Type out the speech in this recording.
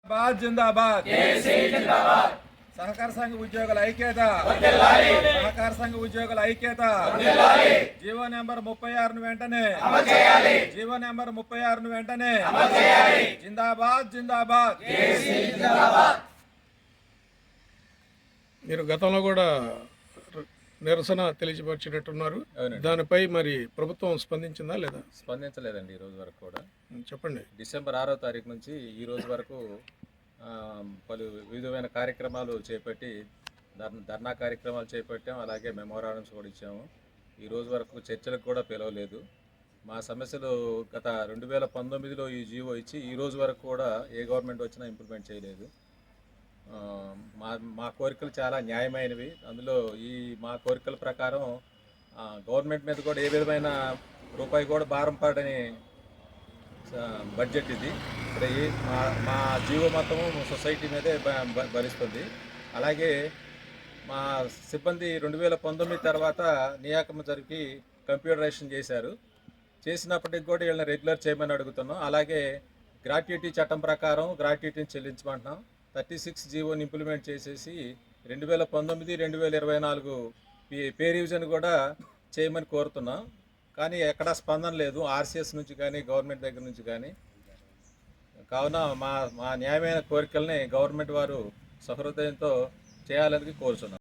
जिंदाबाद जिंदाबाद सहकार संघ उद्योगुల ఐక్యత सहकार संघ उद्योगुల ఐక్యత జీవో నెంబర్ 36 ను వెంటనే అమలు చేయాలి జీవో నెంబర్ 36 ను వెంటనే అమలు చేయాలి जिंदाबाद जिंदाबाद जिंदाबाद మీరు గతంలో కూడా నిరసన తెలియజేసినట్టున్నారు. దానిపై మరి ప్రభుత్వం స్పందించిందా లేదా? స్పందించలేదండి ఈ రోజు వరకు కూడా. చెప్పండి. డిసెంబర్ 6వ తారీఖు నుంచి ఈ రోజు వరకు పలు వివిధమైన కార్యక్రమాలు చేపట్టి ధర్నా కార్యక్రమాలు చేపట్టాం. అలాగే మెమోరాండమ్స్ కూడా ఇచ్చాము. ఈ రోజు వరకు చర్చలకు కూడా పిలవలేదు. మా సమస్యలు గత 2019లో ఈ జీవో ఇచ్చి ఈ రోజు వరకు కూడా ఏ గవర్నమెంట్ వచ్చినా ఇంప్లిమెంట్ చేయలేదు. మా కోరికలు చాలా న్యాయమైనవి. అందులో మా కోరికల ప్రకారం గవర్నమెంట్ మీద కూడా ఏ విధమైన రూపాయి కూడా భారం పడని బడ్జెట్ ఇది. మా జీవో మొత్తము సొసైటీ మీదే భరిస్తుంది. అలాగే మా సిబ్బంది 2019 తర్వాత నియామకం జరిపి కంప్యూటరైజేషన్ చేశారు. చేసినప్పటికి కూడా వీళ్ళని రెగ్యులర్ చేయమని అడుగుతున్నాం. అలాగే గ్రాట్యుటీ చట్టం ప్రకారం గ్రాట్యుటీని చెల్లించమంటున్నాం. 36 జీవోని ఇంప్లిమెంట్ చేసేసి 2019-2024 పే రివిజన్ కూడా చేయమని కోరుతున్నాం. కానీ ఎక్కడా స్పందన లేదు ఆర్సీఎస్ నుంచి కానీ గవర్నమెంట్ దగ్గర నుంచి కానీ. కావున మా న్యాయమైన కోరికల్ని గవర్నమెంట్ వారు సహృదయంతో చేయాలని కోరుతున్నాం.